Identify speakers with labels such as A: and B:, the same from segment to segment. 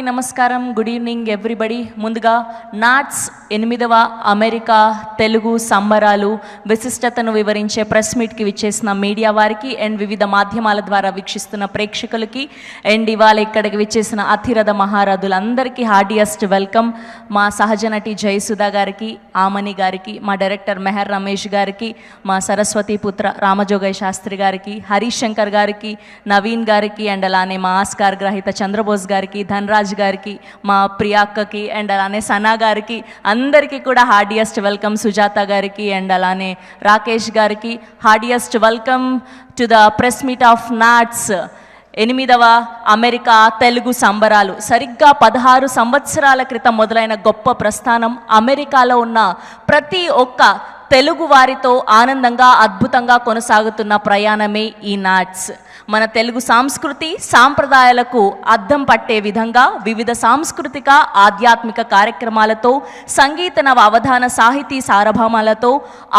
A: నమస్కారం. Good evening everybody. ముందుగా NATS 8వ అమెరికా తెలుగు సంబరాలు విశిష్టతను వివరించే ప్రెస్ మీట్కి విచ్చేసిన మీడియా వారికి అండ్ వివిధ మాధ్యమాల ద్వారా వీక్షిస్తున్న ప్రేక్షకులకి అండ్ ఇవాళ ఇక్కడికి విచ్చేసిన అతిరథ మహారథులందరికీ హార్డియస్ట్ వెల్కమ్. మా సహజ నటి జయసుధా గారికి, ఆమని గారికి, మా డైరెక్టర్ మెహర్ రమేష్ గారికి, మా సరస్వతి పుత్ర రామజోగయ్య శాస్త్రి గారికి, హరీష్ శంకర్ గారికి, నవీన్ గారికి అండ్ అలానే మా ఆస్కార్ గ్రహీత చంద్రబోస్ గారికి, ధనరాజ్ గారికి, మా ప్రియాక్కకి అండ్ అలానే సనా గారికి అందరికీ కూడా హార్డియస్ట్ వెల్కమ్. సుజాత గారికి అండ్ అలానే రాకేష్ గారికి heartiest welcome to the press meet of NATS 8వ అమెరికా తెలుగు సంబరాలు. సరిగ్గా 16 సంవత్సరాల క్రితం మొదలైన గొప్ప ప్రస్థానం అమెరికాలో ఉన్న ప్రతి ఒక్క తెలుగు వారితో ఆనందంగా అద్భుతంగా కొనసాగుతున్న ప్రయాణమే ఈ నాట్స్. మన తెలుగు సంస్కృతి సాంప్రదాయాలకు అద్దం పట్టే విధంగా వివిధ సాంస్కృతిక ఆధ్యాత్మిక కార్యక్రమాలతో, సంగీత నవ అవధాన సాహితీ సారభామాలతో,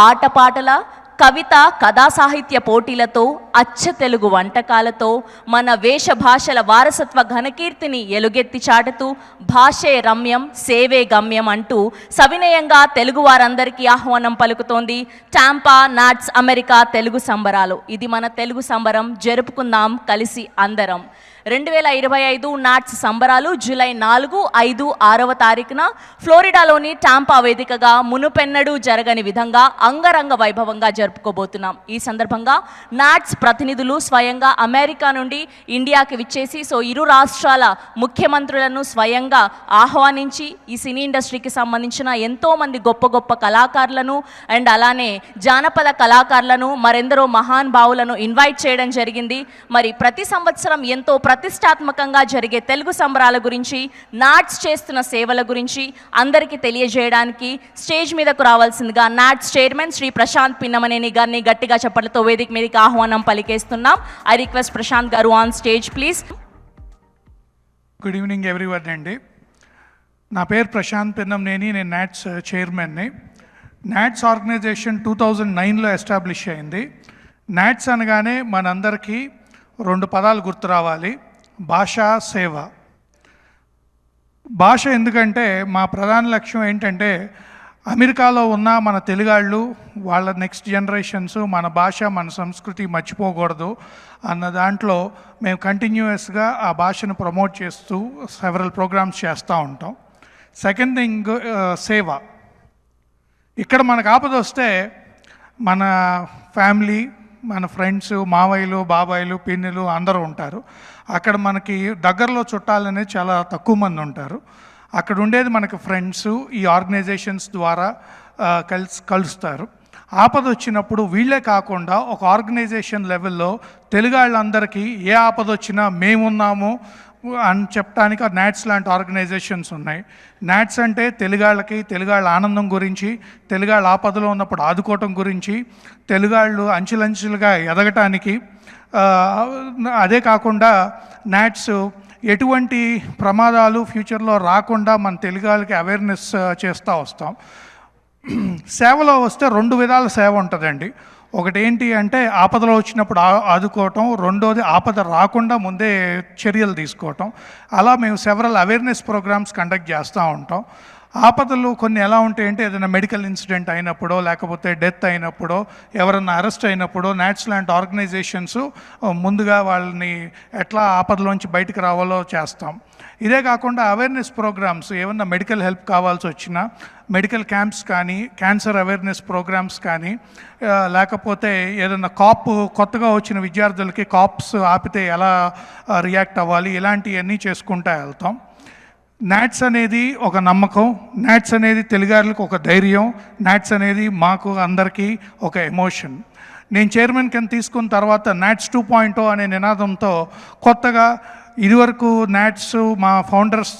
A: ఆటపాటల కవిత కథా సాహిత్య పోటీలతో, అచ్చ తెలుగు వంటకాలతో, మన వేషభాషల వారసత్వ ఘనకీర్తిని ఎలుగెత్తి చాటుతూ భాషే రమ్యం సేవే గమ్యం అంటూ సవినయంగా తెలుగు వారందరికీ ఆహ్వానం పలుకుతోంది టాంపా నాట్స్ అమెరికా తెలుగు సంబరాలు. ఇది మన తెలుగు సంబరం, జరుపుకుందాం కలిసి అందరం. 2025 నాట్స్ సంబరాలు జూలై 4, 5, 6వ తారీఖున ఫ్లోరిడాలోని టాంపా వేదికగా మునుపెన్నడూ జరగని విధంగా అంగరంగ వైభవంగా జరుపుకోబోతున్నాం. ఈ సందర్భంగా నాట్స్ ప్రతినిధులు స్వయంగా అమెరికా నుండి ఇండియాకి విచ్చేసి ఇరు రాష్ట్రాల ముఖ్యమంత్రులను స్వయంగా ఆహ్వానించి ఈ సినీ ఇండస్ట్రీకి సంబంధించిన ఎంతోమంది గొప్ప గొప్ప కళాకారులను అండ్ అలానే జానపద కళాకారులను మరెందరో మహాన్ భావులను ఇన్వైట్ చేయడం జరిగింది. మరి ప్రతి సంవత్సరం ఎంతో ప్రతిష్టాత్మకంగా జరిగే తెలుగు సంబరాల గురించి, నాట్స్ చేస్తున్న సేవల గురించి అందరికీ తెలియజేయడానికి స్టేజ్ మీదకు రావాల్సిందిగా నాట్స్ చైర్మన్ శ్రీ ప్రశాంత్ పిన్నమనేని గారిని గట్టిగా చప్పట్లతో వేదిక మీదకి ఆహ్వానం పలికేస్తున్నాం. ఐ రిక్వెస్ట్ ప్రశాంత్ గారు on stage please.
B: Good evening everyone అండి. నా పేరు ప్రశాంత్ పిన్నమనేని, నేను నాట్స్ చైర్మన్ని. నాట్స్ ఆర్గనైజేషన్ 2009లో ఎస్టాబ్లిష్ అయింది. నాట్స్ అనగానే మనందరికీ 2 పదాలు గుర్తు రావాలి: భాష, సేవ. భాష ఎందుకంటే మా ప్రధాన లక్ష్యం ఏంటంటే అమెరికాలో ఉన్న మన తెలుగాళ్ళు, వాళ్ళ నెక్స్ట్ జనరేషన్స్ మన భాష మన సంస్కృతి మర్చిపోకూడదు అన్న దాంట్లో మేము కంటిన్యూయస్గా ఆ భాషను ప్రమోట్ చేస్తూ సెవరల్ ప్రోగ్రామ్స్ చేస్తూ ఉంటాం. సెకండ్ థింగ్ సేవ. ఇక్కడ మనకు ఆపద వస్తే మన ఫ్యామిలీ, మన ఫ్రెండ్స్, మావయ్యలు, బాబాయిలు, పిన్నులు అందరూ ఉంటారు. అక్కడ మనకి దగ్గరలో చుట్టాలనేది చాలా తక్కువ మంది ఉంటారు. అక్కడ ఉండేది మనకి ఫ్రెండ్స్. ఈ ఆర్గనైజేషన్స్ ద్వారా కలుస్తారు. ఆపద వచ్చినప్పుడు వీళ్ళే కాకుండా ఒక ఆర్గనైజేషన్ లెవెల్లో తెలుగు వాళ్ళందరికీ ఏ ఆపద వచ్చినా మేమున్నాము అని చెప్పడానికి నాట్స్ లాంటి ఆర్గనైజేషన్స్ ఉన్నాయి. నాట్స్ అంటే తెలుగాళ్ళకి, తెలుగాళ్ళ ఆనందం గురించి, తెలుగాళ్ళ ఆపదలో ఉన్నప్పుడు ఆదుకోవటం గురించి, తెలుగాళ్ళు అంచెలంచెలుగా ఎదగటానికి. అదే కాకుండా నాట్స్ ఎటువంటి ప్రమాదాలు ఫ్యూచర్లో రాకుండా మన తెలుగాళ్ళకి అవేర్నెస్ చేస్తూ వస్తాం. సేవలో వస్తే 2 విధాల సేవ ఉంటుందండి. ఒకటి ఏంటి అంటే ఆపదలో వచ్చినప్పుడు ఆదుకోవటం, రెండోది ఆపద రాకుండా ముందే చర్యలు తీసుకోవటం. అలా మేము సెవరల్ అవేర్నెస్ ప్రోగ్రామ్స్ కండక్ట్ చేస్తూ ఉంటాం. ఆపదలు కొన్ని ఎలా ఉంటాయంటే ఏదైనా మెడికల్ ఇన్సిడెంట్ అయినప్పుడో, లేకపోతే డెత్ అయినప్పుడో, ఎవరన్నా అరెస్ట్ అయినప్పుడో నాట్స్ లాంటి ఆర్గనైజేషన్స్ ముందుగా వాళ్ళని ఎట్లా ఆపదలోంచి బయటకు రావాలో చేస్తాం. ఇదే కాకుండా అవేర్నెస్ ప్రోగ్రామ్స్, ఏమన్నా మెడికల్ హెల్ప్ కావాల్సి వచ్చినా మెడికల్ క్యాంప్స్ కానీ, క్యాన్సర్ అవేర్నెస్ ప్రోగ్రామ్స్ కానీ, లేకపోతే ఏదైనా కొత్తగా వచ్చిన విద్యార్థులకి కాప్స్ ఆపితే ఎలా రియాక్ట్ అవ్వాలి, ఇలాంటివన్నీ చేసుకుంటూ వెళ్తాం. నాట్స్ అనేది ఒక నమ్మకం, నాట్స్ అనేది తెలుగాళ్ళకి ఒక ధైర్యం, నాట్స్ అనేది మాకు అందరికీ ఒక ఎమోషన్. నేను చైర్మన్ కింద తీసుకున్న తర్వాత నాట్స్ 2.0 అనే నినాదంతో కొత్తగా ఇదివరకు నాట్స్ మా ఫౌండర్స్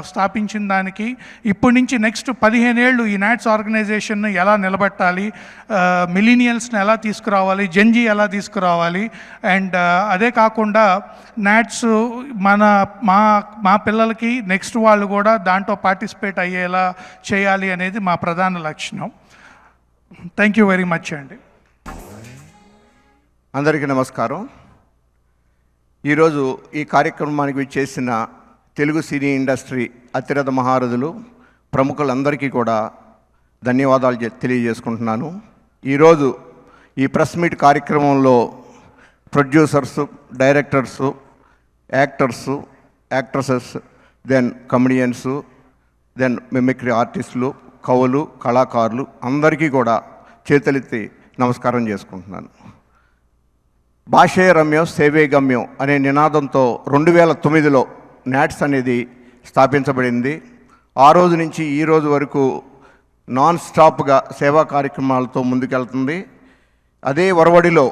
B: స్థాపించిన దానికి ఇప్పటి నుంచి నెక్స్ట్ 15 ఏళ్ళు ఈ నాట్స్ ఆర్గనైజేషన్ని ఎలా నిలబెట్టాలి, మిలీనియల్స్ని ఎలా తీసుకురావాలి, జెన్జీ ఎలా తీసుకురావాలి, అండ్ అదే కాకుండా నాట్స్ మా పిల్లలకి నెక్స్ట్ వాళ్ళు కూడా దాంట్లో పార్టిసిపేట్ అయ్యేలా చేయాలి అనేది మా ప్రధాన లక్ష్యం. థ్యాంక్ యూ వెరీ మచ్ అండి.
C: అందరికీ నమస్కారం. ఈరోజు ఈ కార్యక్రమానికి చేసిన తెలుగు సినీ ఇండస్ట్రీ అతిరథ మహారథులు ప్రముఖులందరికీ కూడా ధన్యవాదాలు తెలియజేసుకుంటున్నాను. ఈరోజు ఈ ప్రెస్ మీట్ కార్యక్రమంలో producers, directors, actors, actresses, then comedians, then mimicry ఆర్టిస్టులు, కవులు, కళాకారులు అందరికీ కూడా చేతులెత్తి నమస్కారం చేసుకుంటున్నాను. భాషే రమ్యం సేవే గమ్యం అనే నినాదంతో 2009లో నాట్స్ అనేది స్థాపించబడింది. ఆ రోజు నుంచి ఈ రోజు వరకు నాన్ స్టాప్గా సేవా కార్యక్రమాలతో ముందుకెళ్తుంది. అదే వరవడిలో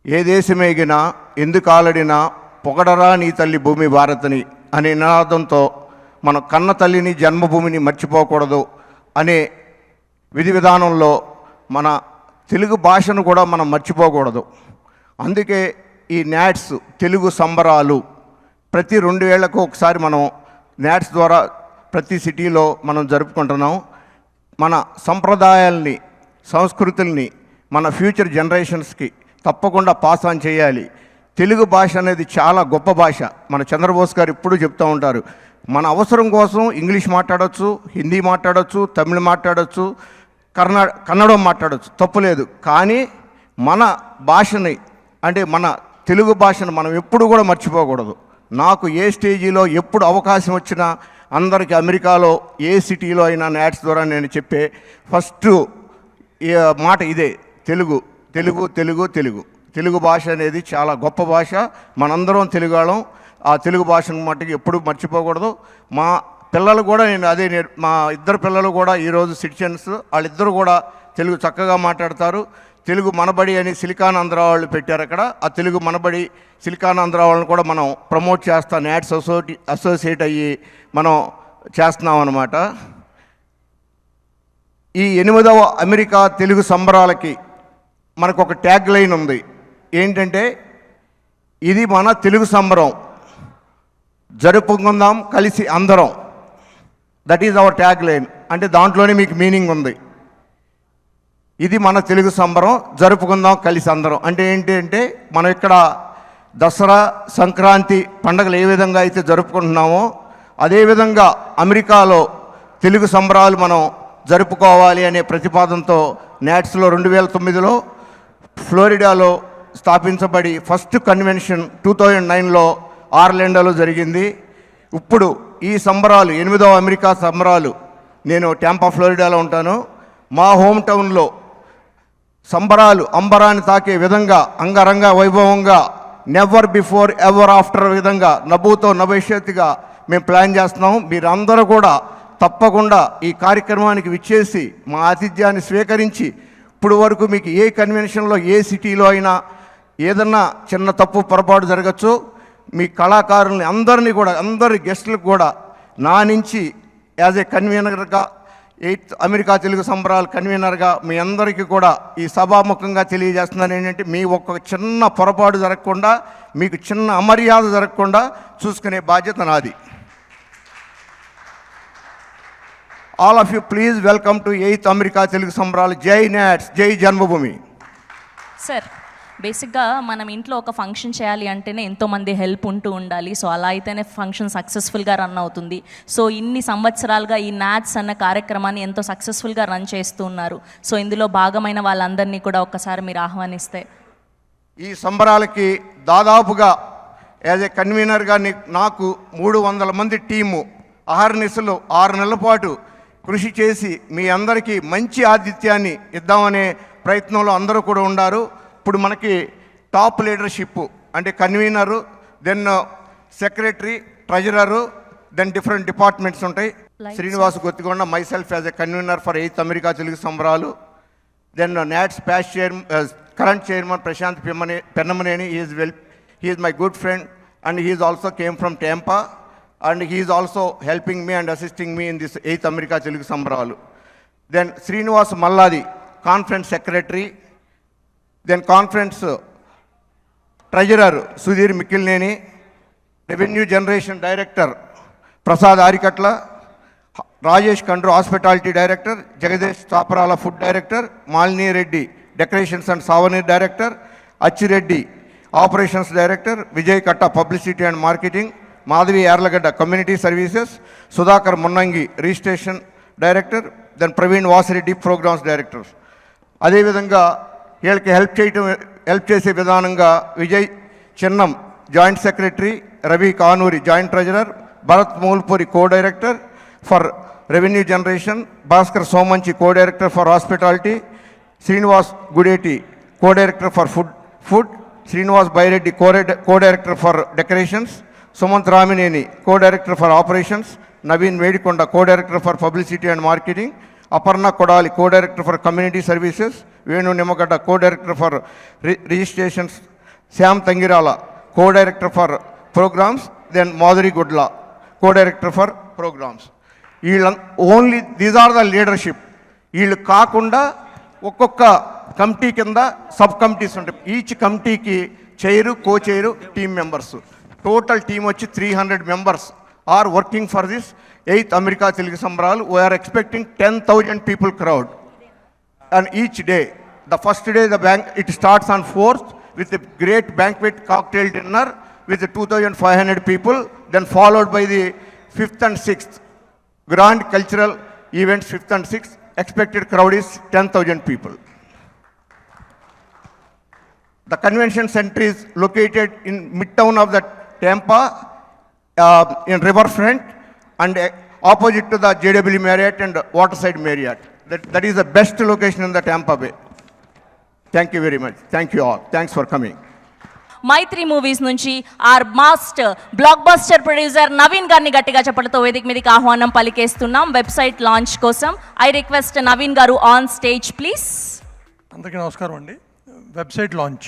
C: ఏ దేశమేగినా ఎందుకు ఆలడినా పొగడరా నీ తల్లి భూమి భారతిని అనే నినాదంతో మన కన్న తల్లిని జన్మభూమిని మర్చిపోకూడదు అనే విధి విధానంలో మన తెలుగు భాషను కూడా మనం మర్చిపోకూడదు. అందుకే ఈ నాట్స్ తెలుగు సంబరాలు ప్రతి 2 ఏళ్లకు ఒకసారి మనం నాట్స్ ద్వారా ప్రతి సిటీలో మనం జరుపుకుంటున్నాం. మన సంప్రదాయాల్ని, సంస్కృతుల్ని మన ఫ్యూచర్ జనరేషన్స్కి తప్పకుండా పాస్ ఆన్ చేయాలి. తెలుగు భాష అనేది చాలా గొప్ప భాష. మన చంద్రబోస్ గారు ఎప్పుడూ చెప్తూ ఉంటారు, మన అవసరం కోసం ఇంగ్లీష్ మాట్లాడవచ్చు, హిందీ మాట్లాడవచ్చు, తమిళ్ మాట్లాడవచ్చు, కన్నడం మాట్లాడవచ్చు, తప్పులేదు. కానీ మన భాషని అంటే మన తెలుగు భాషను మనం ఎప్పుడు కూడా మర్చిపోకూడదు. నాకు ఏ స్టేజీలో ఎప్పుడు అవకాశం వచ్చినా అందరికీ అమెరికాలో ఏ సిటీలో అయినా నాట్స్ ద్వారా నేను చెప్పే ఫస్ట్ మాట ఇదే, తెలుగు తెలుగు తెలుగు తెలుగు. తెలుగు భాష అనేది చాలా గొప్ప భాష. మనందరం తెలుగాళ్ళం. ఆ తెలుగు భాషను మట్టుకు ఎప్పుడూ మర్చిపోకూడదు. మా పిల్లలు కూడా మా ఇద్దరు పిల్లలు కూడా ఈరోజు సిటిజన్స్, వాళ్ళిద్దరు కూడా తెలుగు చక్కగా మాట్లాడతారు. తెలుగు మనబడి అని సిలికానాంధ్ర వాళ్ళు పెట్టారు అక్కడ. ఆ తెలుగు మనబడి సిలికానాంధ్ర వాళ్ళని కూడా మనం ప్రమోట్ చేస్తాం, నాట్స్ అసోసియేట్ అయ్యి మనం చేస్తున్నాం అన్నమాట. ఈ 8వ అమెరికా తెలుగు సంబరాలకి మనకు ఒక ట్యాగ్ లైన్ ఉంది. ఏంటంటే, ఇది మన తెలుగు సంబరం, జరుపుకుందాం కలిసి అందరం. That is our tag line. అంటే దాంట్లోనే మీకు మీనింగ్ ఉంది. ఇది మన తెలుగు సంబరం, జరుపుకుందాం కలిసి అందరం. అంటే ఏంటి అంటే, మనం ఇక్కడ దసరా, సంక్రాంతి పండుగలు ఏ విధంగా అయితే జరుపుకుంటున్నామో అదేవిధంగా అమెరికాలో తెలుగు సంబరాలు మనం జరుపుకోవాలి అనే ప్రతిపాదనతో నాట్స్లో 2009లో ఫ్లోరిడాలో స్థాపించబడి ఫస్ట్ కన్వెన్షన్ 2009లో ఆర్లాండోలో జరిగింది. ఇప్పుడు ఈ సంబరాలు 8వ అమెరికా సంబరాలు, నేను టాంపా ఫ్లోరిడాలో ఉంటాను. మా హోమ్ టౌన్లో సంబరాలు అంబరాన్ని తాకే విధంగా అంగరంగ వైభవంగా నెవర్ బిఫోర్ ఎవర్ ఆఫ్టర్ విధంగా నవ్వుతో నభవిష్యత్తుగా మేము ప్లాన్ చేస్తున్నాం. మీరందరూ కూడా తప్పకుండా ఈ కార్యక్రమానికి విచ్చేసి మా ఆతిథ్యాన్ని స్వీకరించి, ఇప్పుడు వరకు మీకు ఏ కన్వెన్షన్లో ఏ సిటీలో అయినా ఏదన్నా చిన్న తప్పు పొరపాటు జరగచ్చు. మీ కళాకారుల్ని అందరినీ కూడా, అందరి గెస్టులకు కూడా నా నుంచి యాజ్ ఏ కన్వీనర్గా 8th అమెరికా తెలుగు సంబరాలు కన్వీనర్గా మీ అందరికీ కూడా ఈ సభాముఖంగా తెలియజేస్తున్నాను ఏంటంటే, మీ ఒక్క చిన్న పొరపాటు జరగకుండా, మీకు చిన్న అమర్యాద జరగకుండా చూసుకునే బాధ్యత నాది. All of you please welcome to 8th America Telugu సంబరాలు. జై నాట్స్, జై జన్మభూమి.
A: సార్, బేసిక్గా మనం ఇంట్లో ఒక ఫంక్షన్ చేయాలి అంటేనే ఎంతోమంది హెల్ప్ ఉంటూ ఉండాలి. సో అలా అయితేనే ఫంక్షన్ సక్సెస్ఫుల్గా రన్ అవుతుంది. సో ఇన్ని సంవత్సరాలుగా ఈ నాట్స్ అన్న కార్యక్రమాన్ని ఎంతో సక్సెస్ఫుల్గా రన్ చేస్తూ ఉన్నారు. సో ఇందులో భాగమైన వాళ్ళందరినీ కూడా ఒక్కసారి మీరు ఆహ్వానిస్తే.
C: ఈ సంబరాలకి దాదాపుగా యాజ్ ఏ కన్వీనర్గా నాకు 300 మంది టీము అహర్నిశలు 6 నెలల పాటు కృషి చేసి మీ అందరికీ మంచి ఆతిథ్యాన్ని ఇద్దామనే ప్రయత్నంలో అందరూ కూడా ఉన్నారు. ఇప్పుడు మనకి టాప్ లీడర్షిప్ అంటే convener, then secretary, treasurer, then different departments ఉంటాయి. Srinivas Gottikonda, myself as a convener for 8th America Telugu Sambaralu. Then NATS past current chairman Prashant Pennamaneni, he is my good friend and he is also came from Tampa and he is also helping me and assisting me in this 8th America Telugu Sambaralu. Then Srinivas Malladi, conference secretary. Then conference treasurer Sudheer Mikkilineni, revenue generation director Prasad Arikatla, Rajesh Kandru hospitality director, Jagadeesh Chaparala food director, Malini Reddy decorations and souvenir director, Achireddy operations director, Vijay Katta publicity and marketing, Madhavi Yarlagadda community services, Sudhakar Munnangi registration director, then Praveen Vasireddy programmes director. అదేవిధంగా వీళ్ళకి help చేసే విధానంగా Vijay Chinnam joint secretary, Ravi Kanuri joint treasurer, Bharat Mulpuri co director for revenue generation, Bhaskar Somanchi co director for hospitality, Srinivas Gudeti co director for food, Srinivas Byreddy co director for decorations, Sumanth Ramineni co director for operations, Naveen Vedikonda co director for publicity and marketing, Aparna Kodali co director for community services, Venu Nimmagadda co director for registrations, Shyam Thangirala co director for programmes, then Madhuri Gudla co director for programmes. వీళ్ళ only these are the leadership. వీళ్ళు కాకుండా ఒక్కొక్క committee కింద sub committees ఉంటాయి. Each కమిటీకి chair, co chair, team members. Total team వచ్చి 300 members are working for this 8th America Telugu Sambaralu. We're expecting 10,000 people crowd and each day. The first day it starts on 4th with a great banquet cocktail dinner with 2,500 people, then followed by the 5th and 6th grand cultural events. 5th and 6th expected crowd is 10,000 people. The convention center is located in midtown of the Tampa, in riverfront and opposite to the JW Marriott and Waterside Marriott. That is the best location in the Tampa Bay. Thank you very much. Thank you all. Thanks for coming.
A: Mythri movies నుంచి our master blockbuster producer Naveen గారిని గట్టిగా చెప్పడంతో వేదిక మీదకి ఆహ్వానం పలికేస్తున్నాం website launch కోసం. I request Naveen garu on stage please.
B: అందరికీ నమస్కారం అండి. Website launch.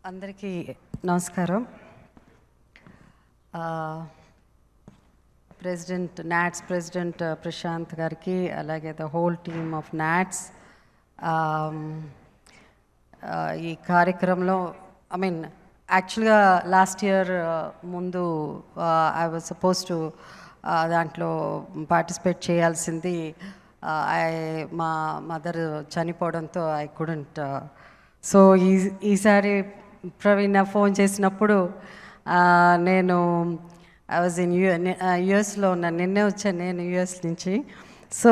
D: అందరికీ నమస్కారం. నాట్స్ ప్రెసిడెంట్ ప్రశాంత్ గారికి, అలాగే the whole team of NATS ఈ కార్యక్రమంలో యాక్చువల్గా లాస్ట్ ఇయర్ ముందు ఐ వాజ్ సపోజ్ టు దాంట్లో పార్టిసిపేట్ చేయాల్సింది. మా మదర్ చనిపోవడంతో ఐ కుడెంట్. సో ఈసారి ప్రవీణ్ ఫోన్ చేసినప్పుడు నేను ఐ వాజ్ ఇన్ యుఎస్లో ఉన్నాను. నిన్నే వచ్చాను నేను యుఎస్ నుంచి. సో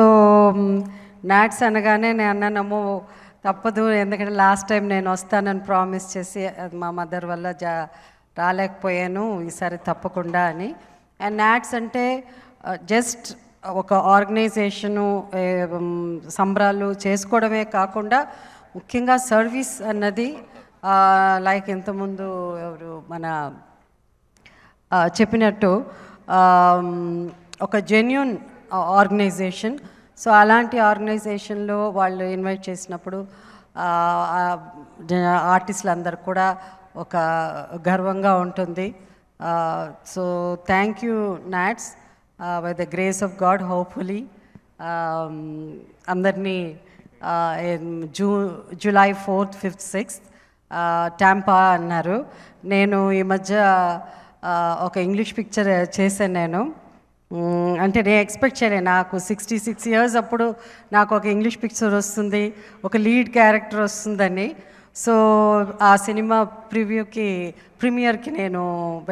D: నాట్స్ అనగానే నేను అన్నానమ్మో తప్పదు, ఎందుకంటే లాస్ట్ టైం నేను వస్తానని ప్రామిస్ చేసి మా మదర్ వల్ల రాలేకపోయాను, ఈసారి తప్పకుండా అని. అండ్ నాట్స్ అంటే జస్ట్ ఒక ఆర్గనైజేషను, సంబరాలు చేసుకోవడమే కాకుండా ముఖ్యంగా సర్వీస్ అన్నది లైక్ ఇంతకుముందు ఎవరు మన చెప్పినట్టు ఒక జెన్యూన్ ఆర్గనైజేషన్. సో అలాంటి ఆర్గనైజేషన్లో వాళ్ళు ఇన్వైట్ చేసినప్పుడు ఆర్టిస్టులు అందరు కూడా ఒక గర్వంగా ఉంటుంది. So thank you NATS. By the grace of god hopefully అందరినీ July 4th, 5th, 6th Tampa అన్నారు. నేను ఈ మధ్య ఒక ఇంగ్లీష్ పిక్చర్ చేశాను నేను. అంటే నేను ఎక్స్పెక్ట్ చేయలేదు, నాకు 66 years అప్పుడు నాకు ఒక ఇంగ్లీష్ పిక్చర్ వస్తుంది, ఒక లీడ్ క్యారెక్టర్ వస్తుందని. సో ఆ సినిమా ప్రీమియర్కి నేను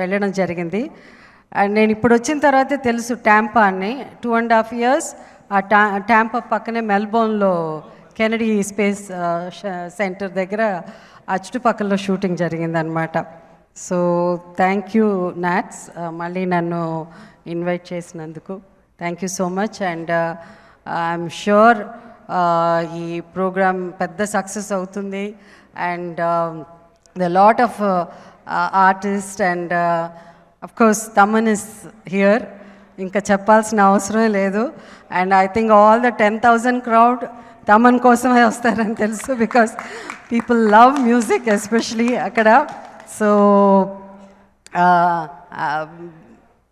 D: వెళ్ళడం జరిగింది. అండ్ నేను ఇప్పుడు వచ్చిన తర్వాతే తెలుసు టాంపా అని. 2.5 years ఆ టాంపా పక్కనే మెల్బోర్న్లో కెనడీ స్పేస్ సెంటర్ దగ్గర ఆ చుట్టుపక్కల షూటింగ్ జరిగిందనమాట. సో థ్యాంక్ యూ నాట్స్, మళ్ళీ నన్ను ఇన్వైట్ చేసినందుకు thank you so much. And I'm sure ఈ ప్రోగ్రామ్ పెద్ద సక్సెస్ అవుతుంది. And the lot of artist and of course Thaman is here, ఇంకా చెప్పాల్సిన అవసరం లేదు. And I think all the 10,000 crowd Thaman కోసమే వస్తారని తెలుసు, because people love music especially అక్కడ. So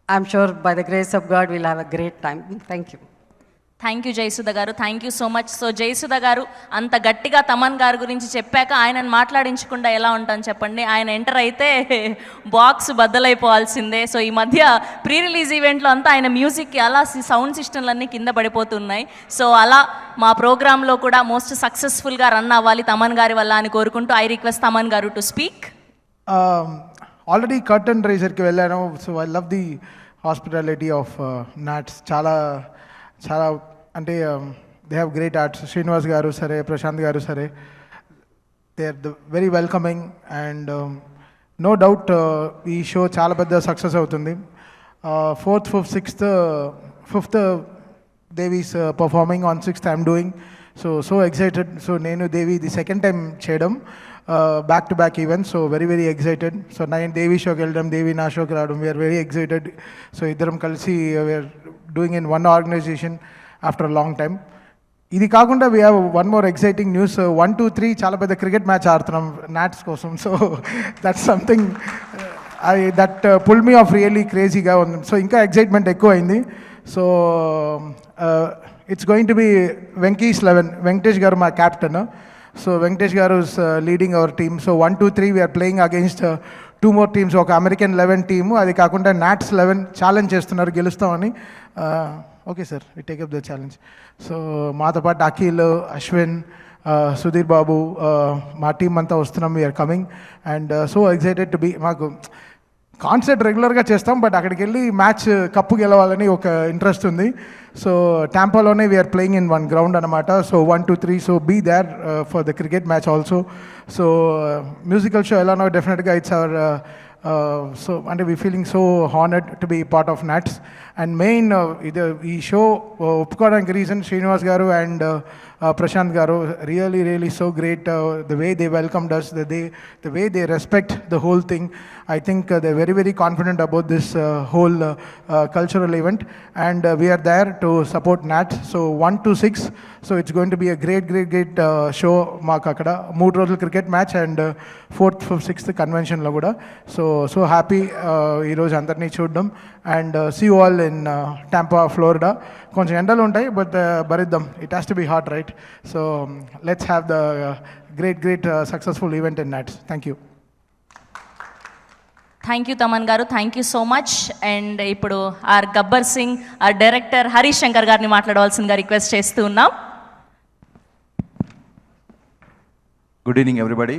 D: I'm sure by the grace of God will have a great time. Thank you.
A: Thank you Jayasudha garu, thank you so much. So Jayasudha గారు అంత గట్టిగా తమన్ గారి గురించి చెప్పాక ఆయనను మాట్లాడించకుండా ఎలా ఉంటాను చెప్పండి. ఆయన ఎంటర్ అయితే బాక్స్ బద్దలైపోవాల్సిందే. సో ఈ మధ్య ప్రీ రిలీజ్ ఈవెంట్లో అంతా ఆయన మ్యూజిక్కి అలా సౌండ్ సిస్టమ్లన్నీ కింద పడిపోతున్నాయి. సో అలా మా ప్రోగ్రాంలో కూడా మోస్ట్ సక్సెస్ఫుల్గా రన్ అవ్వాలి తమన్ గారి వల్ల అని కోరుకుంటూ ఐ రిక్వెస్ట్ తమన్ గారు టు స్పీక్.
E: ఆల్రెడీ కర్టన్ రైజర్కి వెళ్ళాను. So I love the hospitality of NATS. చాలా చాలా అంటే they have great arts. Srinivas గారు సరే, ప్రశాంత్ గారు సరే, they are very welcoming. And no doubt ఈ షో చాలా పెద్ద సక్సెస్ అవుతుంది. 4th, 5th, 6th, 5th Devi's performing, on 6th I'm doing. So excited. So నేను దేవి ఇది సెకండ్ టైం చేయడం, back to back event. So very excited. So నేను దేవి షోకి వెళ్ళడం, దేవి నా షోకి రావడం, వీఆర్ వెరీ ఎక్సైటెడ్. సో ఇద్దరం కలిసి we're doing in one organization after a long time. ఇది కాకుండా we have one more exciting news. 1, 2, 3 చాలా పెద్ద క్రికెట్ మ్యాచ్ ఆడుతున్నాం నాట్స్ కోసం. So that's something that pull me off really క్రేజీగా ఉంది. సో ఇంకా ఎక్సైట్మెంట్ ఎక్కువ అయింది. So it's going to be Venky's 11. Venkatesh గారు మా క్యాప్టెన్. సో వెంకటేష్ గారు is leading our team. So 1, 2, 3 we're playing against 2 more teams. ఒక అమెరికన్ 11 టీము, అది కాకుండా నాట్స్ 11 ఛాలెంజ్ చేస్తున్నారు గెలుస్తామని. Okay sir, we take up the challenge. So మాతో పాటు అఖిల్, అశ్విన్, సుధీర్ బాబు, మా టీం అంతా వస్తున్నాం. We're coming and so excited to be. మాకు కాన్సర్ట్ రెగ్యులర్గా చేస్తాం, బట్ అక్కడికి వెళ్ళి మ్యాచ్ కప్పు గెలవాలని ఒక ఇంట్రెస్ట్ ఉంది. సో టాంపాలోనే we're playing in one ground అనమాట. So 1, 2, 3 so be there for the cricket match also. So musical show ఎలానో డెఫినెట్గా ఇట్స్ అవర్ సో అంటే we feeling so honoured to be part of NATS. And main ఇది ఈ show ఒప్పుకోవడానికి reason Srinivas గారు and Prashanth గారు. Really so great the way they welcomed us, the way they respect the whole thing. I think they're very confident about this whole cultural event, and we are there to support NAT. So 1 to 6, so it's going to be a great show. మాకు అక్కడ 3 రోజుల cricket match and 4th, 5th, 6th కన్వెన్షన్లో కూడా. So happy ఈరోజు అందరినీ చూడడం. And see you all in Tampa, Florida. కొంచెం ఎండలు ఉంటాయి, బట్ భరిద్దాం. It has to be hot, right? So let's have the great successful event in NATS. Thank you.
A: Thank you Thaman garu, thank you so much. And ఇప్పుడు our Gabbar Singh, our director Harish Shankar గారిని మాట్లాడవలసిందిగా request చేస్తూ ఉన్నాం.
F: Good evening everybody.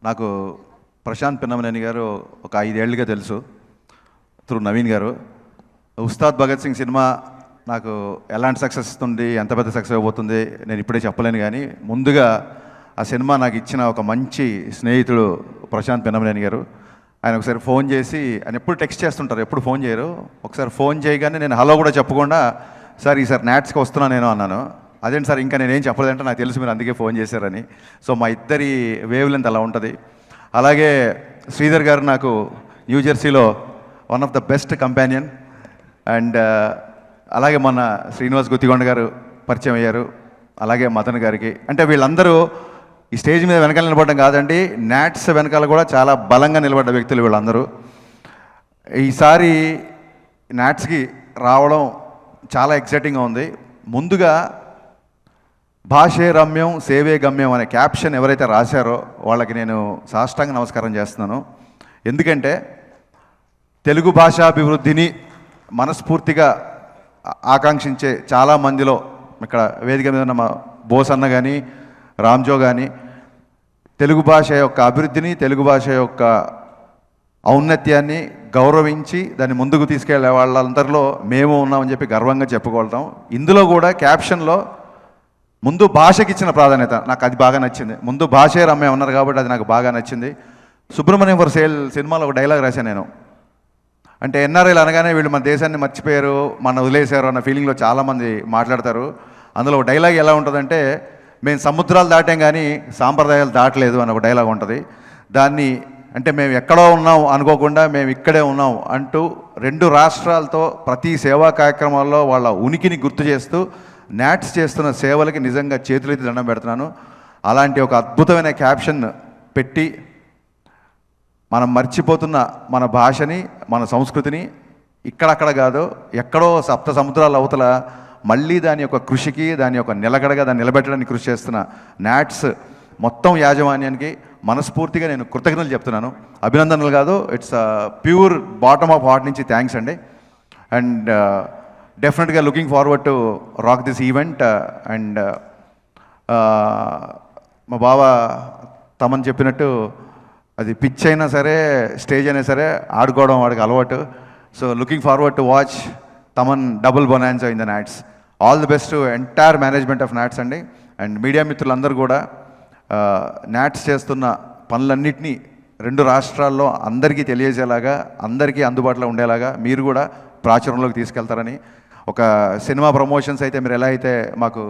F: నాకు ప్రశాంత్ పిన్నమనేని గారు ఒక 5 ఏళ్ళుగా తెలుసు త్రూ నవీన్ గారు. ఉస్తాద్ భగత్ సింగ్ సినిమా నాకు ఎలాంటి సక్సెస్ ఇస్తుంది, ఎంత పెద్ద సక్సెస్ అయిపోతుంది నేను ఇప్పుడే చెప్పలేను. కానీ ముందుగా ఆ సినిమా నాకు ఇచ్చిన ఒక మంచి స్నేహితుడు ప్రశాంత్ పిన్నమనేని గారు. ఆయన ఒకసారి ఫోన్ చేసి, ఆయన ఎప్పుడు టెక్స్ట్ చేస్తుంటారు, ఎప్పుడు ఫోన్ చేయరు. ఒకసారి ఫోన్ చేయగానే నేను హలో కూడా చెప్పకుండా, సార్ ఈసారి నాట్స్కి వస్తున్నా నేను అన్నాను. అదేంటి సార్ ఇంకా నేనేం చెప్పలేదంటే, నాకు తెలుసు మీరు అందుకే ఫోన్ చేశారని. సో మా ఇద్దరి వేవ్ లెంత్ అలా ఉంటుంది. అలాగే శ్రీధర్ గారు నాకు న్యూజెర్సీలో one of the best companion. And అలాగే మన శ్రీనివాస్ గుత్తిగొండ గారు పరిచయం అయ్యారు. అలాగే మదన్ గారికి. అంటే వీళ్ళందరూ ఈ స్టేజ్ మీద వెనకాల నిలబడడం కాదండి, నాట్స్ వెనకాల కూడా చాలా బలంగా నిలబడ్డ వ్యక్తులు వీళ్ళందరూ. ఈసారి నాట్స్కి రావడం చాలా ఎక్సైటింగ్గా ఉంది. ముందుగా భాషే రమ్యం సేవే గమ్యం అనే క్యాప్షన్ ఎవరైతే రాశారో వాళ్ళకి నేను సాష్టాంగ నమస్కారం చేస్తున్నాను. ఎందుకంటే తెలుగు భాషాభివృద్ధిని మనస్ఫూర్తిగా ఆకాంక్షించే చాలామందిలో ఇక్కడ వేదిక మీద ఉన్న మా బోసన్న కానీ రామ్జో కానీ తెలుగు భాష యొక్క అభివృద్ధిని, తెలుగు భాష యొక్క ఔన్నత్యాన్ని గౌరవించి దాన్ని ముందుకు తీసుకెళ్లే వాళ్ళందరిలో మేము ఉన్నామని చెప్పి గర్వంగా చెప్పుకోగలుగుతాం. ఇందులో కూడా క్యాప్షన్లో ముందు భాషకి ఇచ్చిన ప్రాధాన్యత నాకు అది బాగా నచ్చింది. ముందు భాషే రమ్య ఉన్నారు కాబట్టి అది నాకు బాగా నచ్చింది. సుబ్రహ్మణ్యం ఫర్ సేల్ సినిమాలో ఒక డైలాగ్ రాశాను నేను. అంటే ఎన్ఆర్ఐలు అనగానే వీళ్ళు మన దేశాన్ని మర్చిపోయారు, మన వదిలేశారు అన్న ఫీలింగ్లో చాలామంది మాట్లాడతారు. అందులో ఒక డైలాగ్ ఎలా ఉంటుందంటే, మేము సముద్రాలు దాటాం కానీ సాంప్రదాయాలు దాటలేదు అని ఒక డైలాగ్ ఉంటుంది. దాన్ని అంటే మేము ఎక్కడో ఉన్నాం అనుకోకుండా మేము ఇక్కడే ఉన్నాం అంటూ 2 రాష్ట్రాలతో ప్రతి సేవా కార్యక్రమాల్లో వాళ్ళ ఉనికిని గుర్తు చేస్తూ నాట్స్ చేస్తున్న సేవలకి నిజంగా చేతులెత్తి దండం పెడుతున్నాను. అలాంటి ఒక అద్భుతమైన క్యాప్షన్ పెట్టి మనం మర్చిపోతున్న మన భాషని, మన సంస్కృతిని ఇక్కడక్కడ కాదు ఎక్కడో 7 సముద్రాల అవతల మళ్ళీ దాని యొక్క కృషికి, దాని యొక్క నిలకడగా దాన్ని నిలబెట్టడానికి కృషి చేస్తున్న నాట్స్ మొత్తం యాజమాన్యానికి మనస్ఫూర్తిగా నేను కృతజ్ఞతలు చెప్తున్నాను. అభినందనలు కాదు, it's pure bottom of heart నుంచి థ్యాంక్స్ అండి. అండ్ డెఫినెట్గా looking forward to rock this event. And మా బావ తమని చెప్పినట్టు అది పిచ్ అయినా సరే స్టేజ్ అయినా సరే ఆడుకోవడం వాడికి అలవాటు. So looking forward to watch Thaman double bonanza in the NATS. All the best to entire management of NATS అండి. అండ్ మీడియా మిత్రులందరూ కూడా నాట్స్ చేస్తున్న పనులన్నింటినీ 2 రాష్ట్రాల్లో అందరికీ తెలియజేలాగా, అందరికీ అందుబాటులో ఉండేలాగా మీరు కూడా ప్రాచుర్యంలోకి తీసుకెళ్తారని, ఒక సినిమా ప్రమోషన్స్ అయితే మీరు ఎలా అయితే మాకు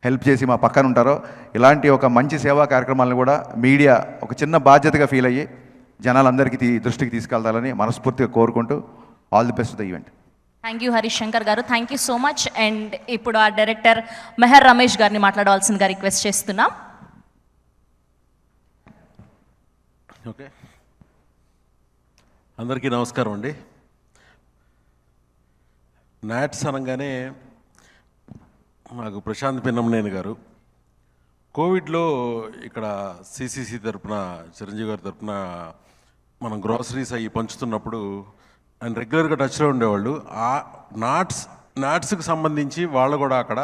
F: హెల్ప్ చేసి మా పక్కన ఉంటారో, ఇలాంటి ఒక మంచి సేవా కార్యక్రమాలను కూడా మీడియా ఒక చిన్న బాధ్యతగా ఫీల్ అయ్యి జనాలందరికీ దృష్టికి తీసుకెళ్తారని మనస్ఫూర్తిగా కోరుకుంటూ all the best the event.
A: Thank you Harish Shankar garu, thank you so much. And ఇప్పుడు ఆ డైరెక్టర్ మెహర్ రమేష్ గారిని మాట్లాడవలసిందిగా రిక్వెస్ట్ చేస్తున్నాం.
G: ఓకే, అందరికీ నమస్కారం అండి. నాట్స్ అనగానే నాకు ప్రశాంత్ పిన్నమనేని గారు కోవిడ్లో ఇక్కడ సిసిసి తరపున, చిరంజీవి గారి తరపున మనం గ్రాసరీస్ అవి పంచుతున్నప్పుడు ఆయన రెగ్యులర్గా టచ్లో ఉండేవాళ్ళు. ఆ నాట్స్కి సంబంధించి వాళ్ళు కూడా అక్కడ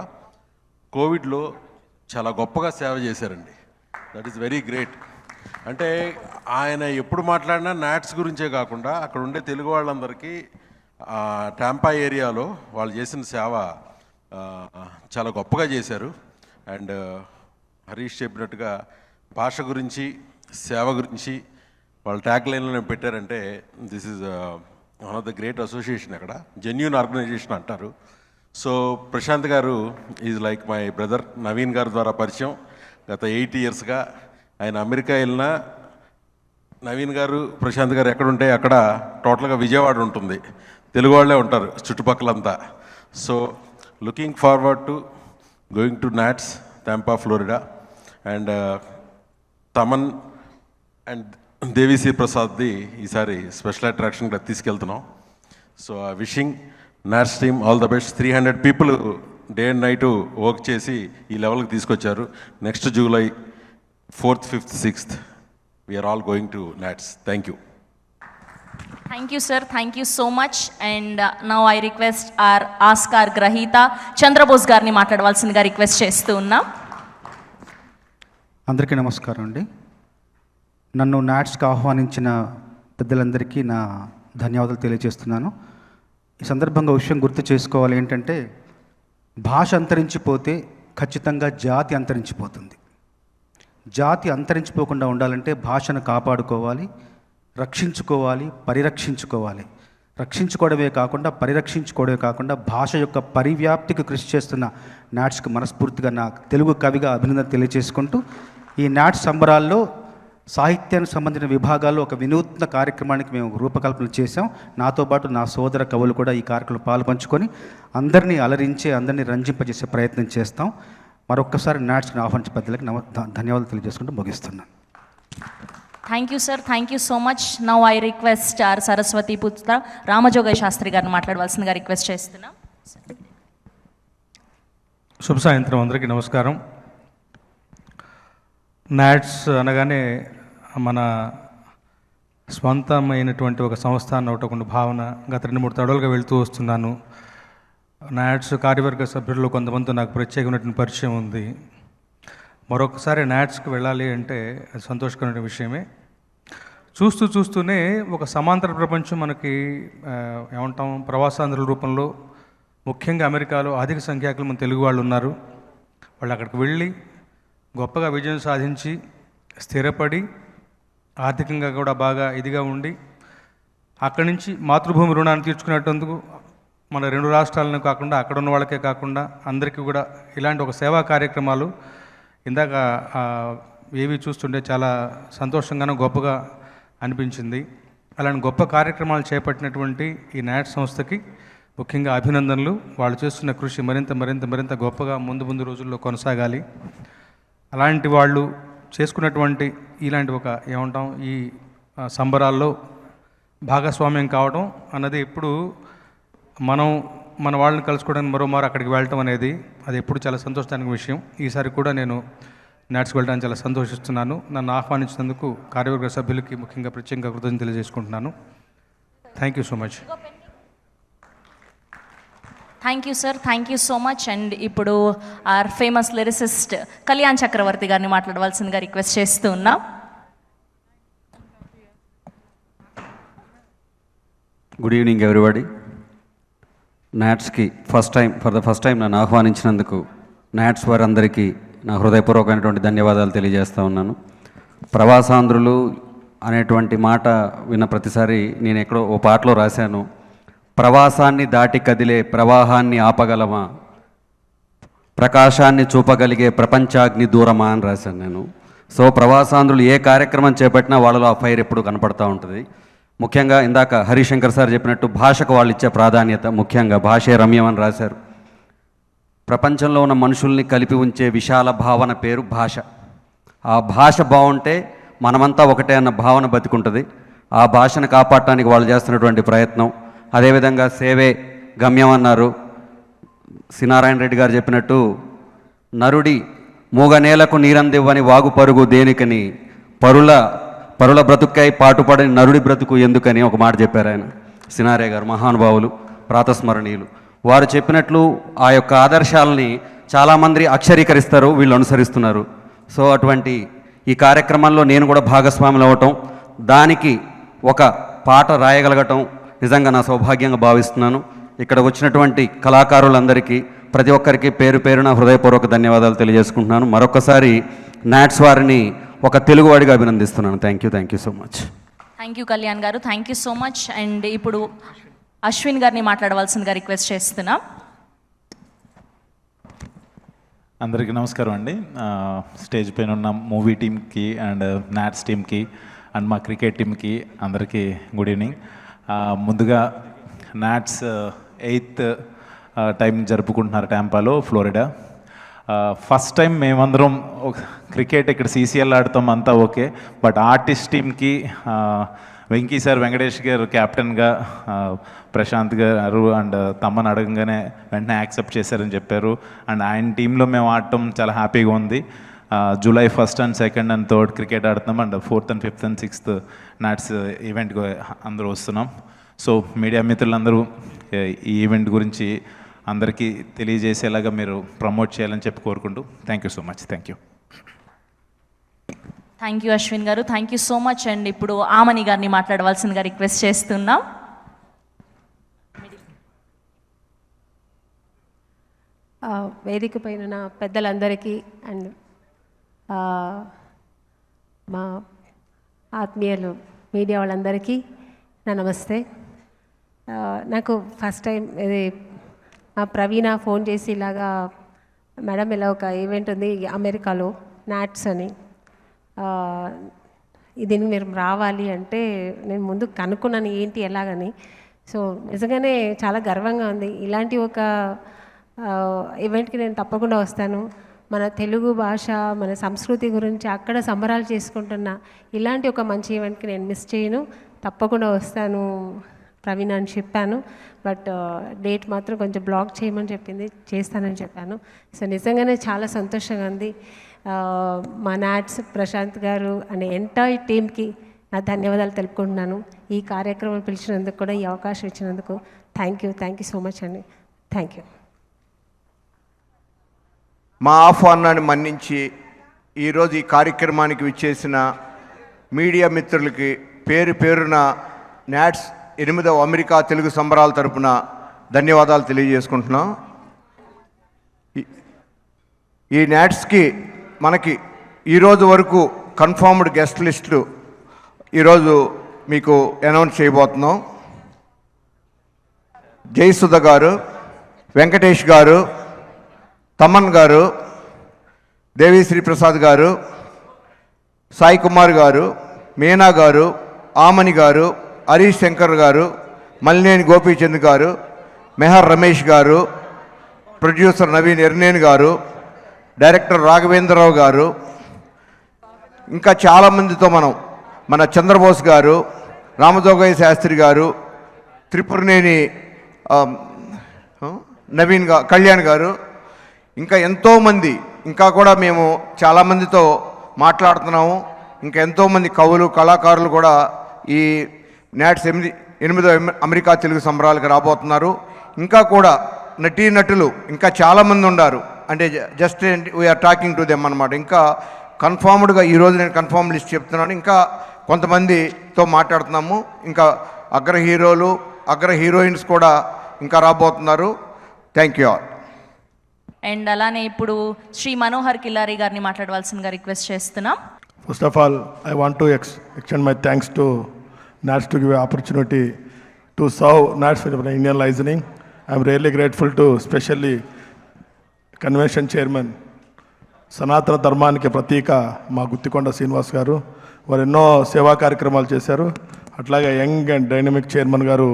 G: కోవిడ్లో చాలా గొప్పగా సేవ చేశారండి. That is very great. అంటే ఆయన ఎప్పుడు మాట్లాడినా నాట్స్ గురించే కాకుండా అక్కడ ఉండే తెలుగు వాళ్ళందరికీ టాంపా ఏరియాలో వాళ్ళు చేసిన సేవ చాలా గొప్పగా చేశారు. అండ్ హరీష్ చెప్పినట్టుగా భాష గురించి, సేవ గురించి వాళ్ళ ట్యాగ్ లైన్లో పెట్టారంటే this is one of the great association. అక్కడ జెన్యూన్ ఆర్గనైజేషన్ అంటారు. సో ప్రశాంత్ గారు is like my brother. Naveen గారి ద్వారా పరిచయం. గత 8 ఇయర్స్గా ఆయన అమెరికా వెళ్ళినా నవీన్ గారు, ప్రశాంత్ గారు ఎక్కడుంటే అక్కడ టోటల్గా విజయవాడ ఉంటుంది, తెలుగు వాళ్ళే ఉంటారు చుట్టుపక్కలంతా. So looking forward to going to NATS Tampa Florida. And Thaman and Devi Sri ప్రసాద్ది ఈసారి స్పెషల్ అట్రాక్షన్గా తీసుకెళ్తున్నాం. So wishing NATS team all the best. 300 people day and night work చేసి ఈ లెవెల్కి తీసుకొచ్చారు. Next July 4th, 5th, 6th we are all going to NATS. Thank you.
A: Thank you, sir. Thank you so much. And now I request our Oscar Grahita Chandrabose గారిని మాట్లాడవలసిందిగా request చేస్తూ ఉన్నాం.
H: అందరికీ నమస్కారం అండి. నన్ను నాట్స్కి ఆహ్వానించిన పెద్దలందరికీ నా ధన్యవాదాలు తెలియజేస్తున్నాను. ఈ సందర్భంగా విషయం గుర్తు చేసుకోవాలి ఏంటంటే, భాష అంతరించిపోతే ఖచ్చితంగా జాతి అంతరించిపోతుంది. జాతి అంతరించిపోకుండా ఉండాలంటే భాషను కాపాడుకోవాలి, రక్షించుకోవాలి, పరిరక్షించుకోవాలి. రక్షించుకోవడమే కాకుండా, పరిరక్షించుకోవడమే కాకుండా భాష యొక్క పరివ్యాప్తికి కృషి చేస్తున్న నాట్స్కి మనస్ఫూర్తిగా నా తెలుగు కవిగా అభినందన తెలియజేసుకుంటూ, ఈ నాట్స్ సంబరాల్లో సాహిత్యానికి సంబంధించిన విభాగాల్లో ఒక వినూత్న కార్యక్రమానికి మేము రూపకల్పన చేశాం. నాతో పాటు నా సోదర కవులు కూడా ఈ కార్యక్రమంలో పాల్పంచుకొని అందరినీ అలరించే, అందరినీ రంజింపజేసే ప్రయత్నం చేస్తాం. మరొక్కసారి నాట్స్ని ఆహ్వానించే పెద్దలకి ధన్యవాదాలు తెలియజేసుకుంటూ ముగిస్తున్నాను.
A: Thank you sir, thank you so much. Now I request our Saraswati Putra Ramajogayya Sastry గారిని మాట్లాడవలసిందిగా రిక్వెస్ట్ చేస్తున్నాం.
I: శుభ సాయంత్రం, అందరికీ నమస్కారం. నాట్స్ అనగానే మన స్వంతమైనటువంటి ఒక సంస్థ అన్న ఒకటి భావన గత 2-3 తడవలుగా వెళుతూ వస్తున్నాను. నాట్స్ కార్యవర్గ సభ్యుల్లో కొంతమంది నాకు ప్రత్యేకమైనటువంటి పరిచయం ఉంది. మరొకసారి నాట్స్కి వెళ్ళాలి అంటే అది సంతోషకరమైన విషయమే. చూస్తూనే ఒక సమాంతర ప్రపంచం మనకి ఏమంటాం, ప్రవాసాంధ్రుల రూపంలో ముఖ్యంగా అమెరికాలో అధిక సంఖ్యాకులు మన తెలుగు వాళ్ళు ఉన్నారు. వాళ్ళు అక్కడికి వెళ్ళి గొప్పగా విజయం సాధించి స్థిరపడి ఆర్థికంగా కూడా బాగా ఇదిగా ఉండి అక్కడి నుంచి మాతృభూమి రుణాన్ని తీర్చుకునేటందుకు మన 2 రాష్ట్రాలను కాకుండా అక్కడ ఉన్న వాళ్ళకే కాకుండా అందరికీ కూడా ఇలాంటి ఒక సేవా కార్యక్రమాలు ఇందాక ఏవి చూస్తుంటే చాలా సంతోషంగానూ గొప్పగా అనిపించింది. అలాంటి గొప్ప కార్యక్రమాలు చేపట్టినటువంటి ఈ నాట్ సంస్థకి ముఖ్యంగా అభినందనలు. వాళ్ళు చేస్తున్న కృషి మరింత గొప్పగా ముందు రోజుల్లో కొనసాగాలి. అలాంటి వాళ్ళు చేసుకున్నటువంటి ఇలాంటి ఒక ఏమంటాం ఈ సంబరాల్లో భాగస్వామ్యం కావడం అన్నది ఎప్పుడు మన వాళ్ళని కలుసుకోవడానికి మరోమారు అక్కడికి వెళ్ళటం అనేది అది ఎప్పుడు చాలా సంతోషదాయక విషయం. ఈసారి కూడా నేను నాట్స్కి వెళ్ళడానికి చాలా సంతోషిస్తున్నాను. నన్ను ఆహ్వానించినందుకు కార్యవర్గ సభ్యులకి ముఖ్యంగా ప్రత్యేకంగా కృతజ్ఞతలు తెలియజేసుకుంటున్నాను. Thank you so much.
A: Thank you sir, thank you so much. And ఇప్పుడు our famous lyricist Kalyan Chakravarthi గారిని మాట్లాడవలసిందిగా రిక్వెస్ట్ చేస్తూ ఉన్నాం.
J: Good evening everybody. నాట్స్కి ఫర్ ద ఫస్ట్ టైం నన్ను ఆహ్వానించినందుకు నాట్స్ వారందరికీ నా హృదయపూర్వకమైనటువంటి ధన్యవాదాలు తెలియజేస్తూ ఉన్నాను. ప్రవాసాంధ్రులు అనేటువంటి మాట విన్న ప్రతిసారి నేను ఎక్కడో ఓ పాటలో రాశాను, ప్రవాసాన్ని దాటి కదిలే ప్రవాహాన్ని ఆపగలమా, ప్రకాశాన్ని చూపగలిగే ప్రపంచాగ్ని దూరమా అని రాశాను నేను. సో ప్రవాసాంధ్రులు ఏ కార్యక్రమం చేపట్టినా వాళ్ళలో ఆ ఫైర్ ఎప్పుడు కనపడుతూ ఉంటుంది. ముఖ్యంగా ఇందాక హరిశంకర్ సార్ చెప్పినట్టు భాషకు వాళ్ళు ఇచ్చే ప్రాధాన్యత, ముఖ్యంగా భాషే రమ్యం అని రాశారు. ప్రపంచంలో ఉన్న మనుషుల్ని కలిపి ఉంచే విశాల భావన పేరు భాష. ఆ భాష బాగుంటే మనమంతా ఒకటే అన్న భావన బతికుంటుంది. ఆ భాషను కాపాడటానికి వాళ్ళు చేస్తున్నటువంటి ప్రయత్నం, అదేవిధంగా సేవే గమ్యం అన్నారు. శ్రీనారాయణ రెడ్డి గారు చెప్పినట్టు నరుడి మూగనేలకు నీరందివ్వని వాగు పరుగు దేనికని, పరుల బ్రతుక్కై పాటుపడని నరుడి బ్రతుకు ఎందుకని ఒక మాట చెప్పారు ఆయన. సినారే గారు మహానుభావులు, ప్రాతస్మరణీయులు. వారు చెప్పినట్లు ఆ యొక్క ఆదర్శాలని చాలామంది అక్షరీకరిస్తారు, వీళ్ళు అనుసరిస్తున్నారు. సో అటువంటి ఈ కార్యక్రమంలో నేను కూడా భాగస్వాములు అవ్వటం, దానికి ఒక పాట రాయగలగటం నిజంగా నా సౌభాగ్యంగా భావిస్తున్నాను. ఇక్కడ వచ్చినటువంటి కళాకారులందరికీ ప్రతి ఒక్కరికి పేరున హృదయపూర్వక ధన్యవాదాలు తెలియజేసుకుంటున్నాను. మరొకసారి నాట్స్ వారిని ఒక తెలుగువాడిగా అభినందిస్తున్నాను. Thank you so much.
A: Thank you Kalyan garu, thank you so much. And ఇప్పుడు అశ్విన్ గారిని మాట్లాడవలసిందిగా రిక్వెస్ట్ చేస్తున్నాం.
K: అందరికీ నమస్కారం అండి. స్టేజ్ పైన ఉన్న మూవీ టీమ్కి అండ్ నాట్స్ టీమ్కి అండ్ మా క్రికెట్ టీమ్కి అందరికీ గుడ్ ఈవినింగ్. ముందుగా నాట్స్ 8th టైం జరుపుకుంటున్నారు టాంపాలో, ఫ్లోరిడా. ఫస్ట్ టైం మేమందరం క్రికెట్ ఇక్కడ CCL ఆడతాం, అంతా ఓకే. బట్ ఆర్టిస్ట్ టీమ్కి వెంకీ సార్, వెంకటేష్ గారు కెప్టెన్గా, ప్రశాంత్ గారు అండ్ తమ్మని అడగంగానే వెంటనే యాక్సెప్ట్ చేశారని చెప్పారు. అండ్ ఆయన టీంలో మేము ఆడటం చాలా హ్యాపీగా ఉంది. July 1st and 2nd and 3rd cricket ఆడుతున్నాం. And 4th and 5th and 6th NATS ఈవెంట్కి అందరూ వస్తున్నాం. సో మీడియా మిత్రులందరూ ఈ ఈవెంట్ గురించి అందరికీ తెలియజేసేలాగా మీరు ప్రమోట్ చేయాలని చెప్పి కోరుకుంటూ thank you so much. Thank you.
A: Thank you Ashwin garu, thank you so much. And ఇప్పుడు ఆమని గారిని మాట్లాడవలసిందిగా రిక్వెస్ట్ చేస్తున్నాం.
L: వేదిక పైన ఉన్న పెద్దలందరికీ అండ్ మా ఆత్మీయులు మీడియా వాళ్ళందరికీ నా నమస్తే. నాకు ఫస్ట్ టైం ఇది మా ప్రవీణ ఫోన్ చేసి ఇలాగా మేడం ఇలా ఒక ఈవెంట్ ఉంది అమెరికాలో నాట్స్ అని, దీన్ని మీరు రావాలి అంటే నేను ముందు కనుక్కున్నాను ఏంటి ఎలాగని. సో నిజంగానే చాలా గర్వంగా ఉంది. ఇలాంటి ఒక ఈవెంట్కి నేను తప్పకుండా వస్తాను. మన తెలుగు భాష, మన సంస్కృతి గురించి అక్కడ సంబరాలు చేసుకుంటున్న ఇలాంటి ఒక మంచి ఈవెంట్కి నేను మిస్ చేయను, తప్పకుండా వస్తాను ప్రవీణ అని చెప్పాను. బట్ డేట్ మాత్రం కొంచెం బ్లాక్ చేయమని చెప్పింది, చేస్తానని చెప్పాను. సో నిజంగానే చాలా సంతోషంగా ఉంది. మా నాట్స్ ప్రశాంత్ గారు అనే ఎంటైర్ టీమ్కి నా ధన్యవాదాలు తెలుపుకుంటున్నాను. ఈ కార్యక్రమం పిలిచినందుకు కూడా, ఈ అవకాశం ఇచ్చినందుకు థ్యాంక్ యూ సో మచ్ అండి. Thank you.
C: మా ఆహ్వానాన్ని మన్నించి ఈరోజు ఈ కార్యక్రమానికి విచ్చేసిన మీడియా మిత్రులకి పేరున నాట్స్ 8వ అమెరికా తెలుగు సంబరాల తరపున ధన్యవాదాలు తెలియజేసుకుంటున్నాం. ఈ నాట్స్కి మనకి ఈరోజు వరకు కన్ఫర్మ్డ్ గెస్ట్ లిస్టులు ఈరోజు మీకు అనౌన్స్ చేయబోతున్నాం. జయసుధ గారు, వెంకటేష్ గారు, తమన్ గారు, దేవిశ్రీ ప్రసాద్ గారు, సాయి కుమార్ గారు, మీనా గారు, ఆమని గారు, హరీష్ శంకర్ గారు, మల్లినేని గోపీచంద్ గారు, మెహర్ రమేష్ గారు, ప్రొడ్యూసర్ నవీన్ ఎర్నేన్ గారు, డైరెక్టర్ రాఘవేంద్రరావు గారు, ఇంకా చాలామందితో మన చంద్రబోస్ గారు, రామజోగయ్య శాస్త్రి గారు, త్రిపురనేని నవీన్ కళ్యాణ్ గారు, ఇంకా ఎంతోమంది, ఇంకా కూడా మేము చాలామందితో మాట్లాడుతున్నాము. ఇంకా ఎంతోమంది కవులు, కళాకారులు కూడా ఈ నాట్స్ 8వ అమెరికా తెలుగు సంబరాలకు రాబోతున్నారు. ఇంకా కూడా నటీనటులు ఇంకా చాలామంది ఉన్నారు. అంటే just we're talking to them అనమాట. ఇంకా కన్ఫర్మ్డ్గా ఈరోజు నేను కన్ఫర్మ్ లిస్ట్ చెప్తున్నాను. ఇంకా కొంతమందితో మాట్లాడుతున్నాము. ఇంకా అగ్ర హీరోలు, అగ్ర హీరోయిన్స్ కూడా ఇంకా రాబోతున్నారు. Thank you all.
A: అండ్ అలానే ఇప్పుడు శ్రీ మనోహర్ కిల్లారి గారిని మాట్లాడవలసిందిగా రిక్వెస్ట్ చేస్తున్నాం.
M: First of all, I want to extend my thanks to NATS to give an opportunity to serve NATS for Indian licensing. I am really grateful to especially convention chairman సనాతన ధర్మానికి ప్రతీక మా గుత్తికొండ శ్రీనివాస్ గారు. వారు ఎన్నో సేవా కార్యక్రమాలు చేశారు. అట్లాగే యంగ్ అండ్ డైనమిక్ చైర్మన్ గారు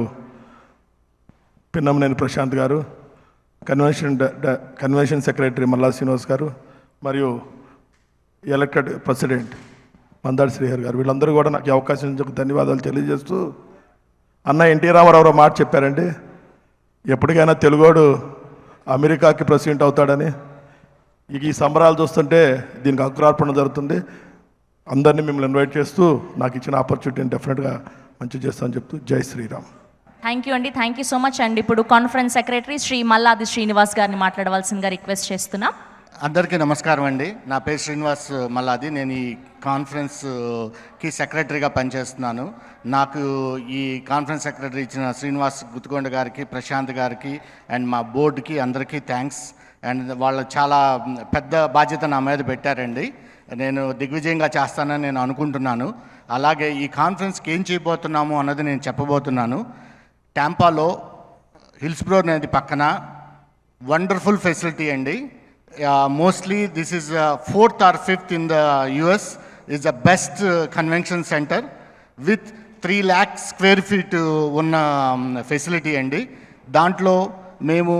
M: పిన్నమనేని ప్రశాంత్ గారు, కన్వెన్షన్ సెక్రటరీ మల్లా శ్రీనివాస్ గారు, మరియు ఎలక్టెడ్ ప్రెసిడెంట్ మందాడి శ్రీహర్ గారు, వీళ్ళందరూ కూడా నాకు అవకాశం ఇచ్చి ధన్యవాదాలు తెలియజేస్తూ, అన్న ఎన్టీ రామారావు మాట చెప్పారండి, ఎప్పటికైనా తెలుగోడు అమెరికాకి ప్రెసిడెంట్ అవుతాడని. ఈ సంబరాలు చూస్తుంటే దీనికి అంకురార్పణ జరుగుతుంది. అందరినీ మిమ్మల్ని ఇన్వైట్ చేస్తూ నాకు ఇచ్చిన ఆపర్చునిటీని డెఫినెట్గా మంచి చేస్తానని చెప్తూ జై శ్రీరామ్.
A: థ్యాంక్ యూ అండి, థ్యాంక్ యూ సో మచ్ అండి. ఇప్పుడు కాన్ఫరెన్స్ సెక్రటరీ శ్రీ మల్లాది శ్రీనివాస్ గారిని మాట్లాడవలసిందిగా రిక్వెస్ట్ చేస్తున్నాం.
N: అందరికీ నమస్కారం అండి. నా పేరు శ్రీనివాస్ మల్లాది. నేను ఈ కాన్ఫరెన్స్కి సెక్రటరీగా పనిచేస్తున్నాను. నాకు ఈ కాన్ఫరెన్స్ సెక్రటరీ ఇచ్చిన శ్రీనివాస్ గుత్తికొండ గారికి, ప్రశాంత్ గారికి అండ్ మా బోర్డుకి అందరికీ థ్యాంక్స్. అండ్ వాళ్ళు చాలా పెద్ద బాధ్యత నా మీద పెట్టారండి. నేను దిగ్విజయంగా చేస్తానని నేను అనుకుంటున్నాను. అలాగే ఈ కాన్ఫరెన్స్కి ఏం చేయబోతున్నాము అన్నది నేను చెప్పబోతున్నాను. టాంపాలో హిల్స్బ్రో అనేది పక్కన వండర్ఫుల్ ఫెసిలిటీ అండి. Mostly this is 4th or 5th in the US, is the best convention center with 3 lakh square feet ఉన్న ఫెసిలిటీ అండి. దాంట్లో మేము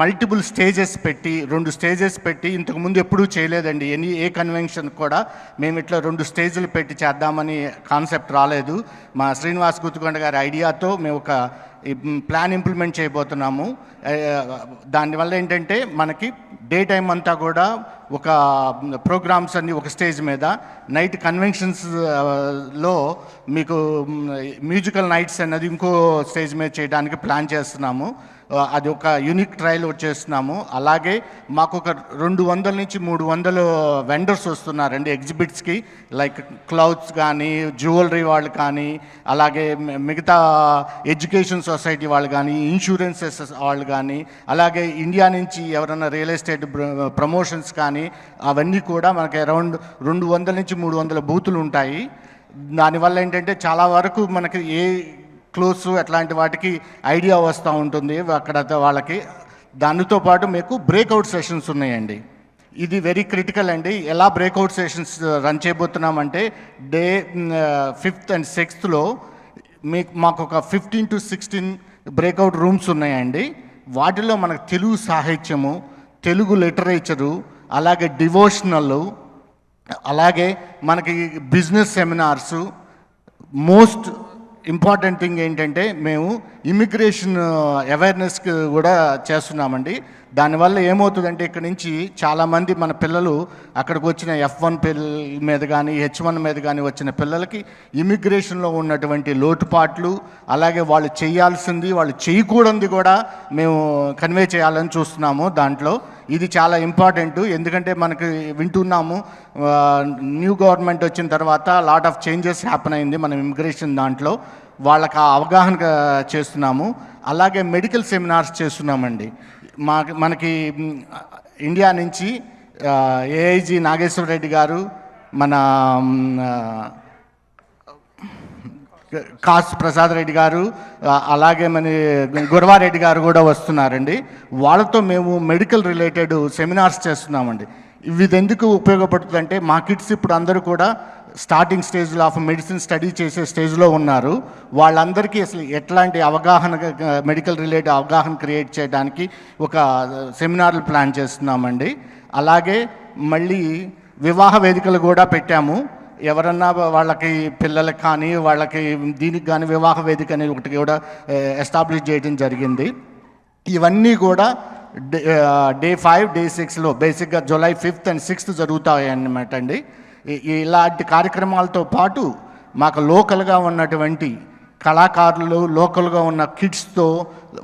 N: మల్టిపుల్ స్టేజెస్ పెట్టి 2 స్టేజెస్ పెట్టి ఇంతకుముందు ఎప్పుడూ చేయలేదండి. ఏ కన్వెన్షన్ కూడా మేము ఇట్లా 2 స్టేజ్లు పెట్టి చేద్దామని కాన్సెప్ట్ రాలేదు. మా శ్రీనివాస్ గుత్తికొండ గారి ఐడియాతో మేము ఒక ప్లాన్ ఇంప్లిమెంట్ చేయబోతున్నాము. దానివల్ల ఏంటంటే మనకి డే టైం అంతా కూడా ఒక ప్రోగ్రామ్స్ అన్నీ ఒక స్టేజ్ మీద, నైట్ కన్వెన్షన్స్లో మీకు మ్యూజికల్ నైట్స్ అన్నది ఇంకో స్టేజ్ మీద చేయడానికి ప్లాన్ చేస్తున్నాము. అది ఒక యూనిక్ ట్రయల్ చేస్తున్నాము. అలాగే మాకు ఒక 200 నుంచి 300 వెండర్స్ వస్తున్నారండి ఎగ్జిబిట్స్కి. లైక్ క్లౌత్స్ కానీ, జ్యువెలరీ వాళ్ళు కానీ, అలాగే మిగతా ఎడ్యుకేషన్ సొసైటీ వాళ్ళు కానీ, ఇన్సూరెన్సెస్ వాళ్ళు కానీ, అలాగే ఇండియా నుంచి ఎవరైనా రియల్ ఎస్టేట్ ప్రమోషన్స్ కానీ, అవన్నీ కూడా మనకి అరౌండ్ 200 నుంచి 300 బూతులు ఉంటాయి. దానివల్ల ఏంటంటే చాలా వరకు మనకి ఏ క్లోత్స్ అట్లాంటి వాటికి ఐడియా వస్తూ ఉంటుంది అక్కడ వాళ్ళకి. దానితో పాటు మీకు బ్రేక్అవుట్ సెషన్స్ ఉన్నాయండి. ఇది వెరీ క్రిటికల్ అండి. ఎలా బ్రేక్అవుట్ సెషన్స్ రన్ చేయబోతున్నామంటే డే 5th and 6th మాకు ఒక 15 to 16 బ్రేక్అవుట్ రూమ్స్ ఉన్నాయండి. వాటిలో మనకు తెలుగు సాహిత్యము, తెలుగు లిటరేచరు, అలాగే డివోషనల్, అలాగే మనకి business seminars. Most important thing ఏంటంటే మేము ఇమిగ్రేషన్ అవేర్నెస్కి కూడా చేస్తున్నామండి. దానివల్ల ఏమవుతుందంటే ఇక్కడ నుంచి చాలామంది మన పిల్లలు అక్కడికి వచ్చిన F1 మీద కానీ H1 మీద కానీ వచ్చిన పిల్లలకి ఇమిగ్రేషన్లో ఉన్నటువంటి లోటుపాట్లు, అలాగే వాళ్ళు చేయాల్సింది, వాళ్ళు చేయకూడదు కూడా మేము కన్వే చేయాలని చూస్తున్నాము. దాంట్లో ఇది చాలా ఇంపార్టెంట్. ఎందుకంటే మనకి వింటున్నాము న్యూ గవర్నమెంట్ వచ్చిన తర్వాత లాట్ ఆఫ్ చేంజెస్ హ్యాపెన్ అయింది మన ఇమిగ్రేషన్ దాంట్లో. వాళ్ళకి ఆ అవగాహన చేస్తున్నాము. అలాగే మెడికల్ సెమినార్స్ చేస్తున్నామండి. మనకి ఇండియా నుంచి ఏఐజీ నాగేశ్వర రెడ్డి గారు, మన కాసు ప్రసాద్ రెడ్డి గారు, అలాగే మన గురవారెడ్డి గారు కూడా వస్తున్నారండి. వాళ్ళతో మేము మెడికల్ రిలేటెడ్ సెమినార్స్ చేస్తున్నామండి. ఇది ఎందుకు ఉపయోగపడుతుందంటే మా కిడ్స్ ఇప్పుడు అందరూ కూడా స్టార్టింగ్ స్టేజ్లో ఆఫ్ మెడిసిన్ స్టడీ చేసే స్టేజ్లో ఉన్నారు. వాళ్ళందరికీ అసలు ఎట్లాంటి అవగాహన, మెడికల్ రిలేటెడ్ అవగాహన క్రియేట్ చేయడానికి ఒక సెమినార్లు ప్లాన్ చేస్తున్నామండి. అలాగే మళ్ళీ వివాహ వేదికలు కూడా పెట్టాము. ఎవరన్నా వాళ్ళకి పిల్లలకి కానీ వాళ్ళకి దీనికి కానీ వివాహ వేదిక అనేది ఒకటి కూడా ఎస్టాబ్లిష్ చేయడం జరిగింది. ఇవన్నీ కూడా డే 5, డే 6లో బేసిక్గా జూలై 5th and 6th జరుగుతాయి అన్నమాట అండి. ఇలాంటి కార్యక్రమాలతో పాటు మాకు లోకల్గా ఉన్నటువంటి కళాకారులు, లోకల్గా ఉన్న కిడ్స్తో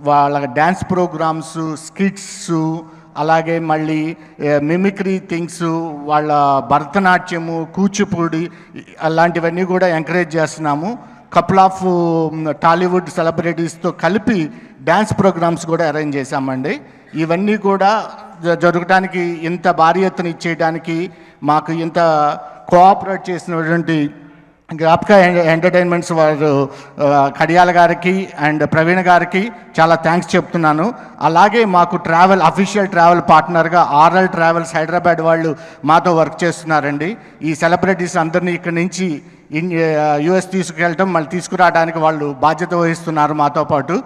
N: వాళ్ళ డ్యాన్స్ ప్రోగ్రామ్స్, స్కిట్స్, అలాగే మళ్ళీ మిమిక్రీ థింగ్స్, వాళ్ళ భరతనాట్యము, కూచిపూడి అలాంటివన్నీ కూడా ఎంకరేజ్ చేస్తున్నాము. కపుల్ ఆఫ్ టాలీవుడ్ సెలబ్రిటీస్తో కలిపి డ్యాన్స్ ప్రోగ్రామ్స్ కూడా అరేంజ్ చేశామండి. ఇవన్నీ కూడా జరగడానికి, ఇంత భారీ ఎత్తున ఇచ్చేయడానికి మాకు ఇంత కోఆపరేట్ చేసినటువంటి జ్ఞాపిక ఎంటర్టైన్మెంట్స్ వారు కడియాల గారికి అండ్ ప్రవీణ్ గారికి చాలా థ్యాంక్స్ చెప్తున్నాను. అలాగే మాకు అఫీషియల్ ట్రావెల్ పార్ట్నర్గా ఆర్ఎల్ ట్రావెల్స్ హైదరాబాద్ వాళ్ళు మాతో వర్క్ చేస్తున్నారండి. ఈ సెలబ్రిటీస్ అందరినీ ఇక్కడి నుంచి యుఎస్ తీసుకెళ్ళటం, మళ్ళీ తీసుకురావడానికి వాళ్ళు బాధ్యత వహిస్తున్నారు మాతో పాటు.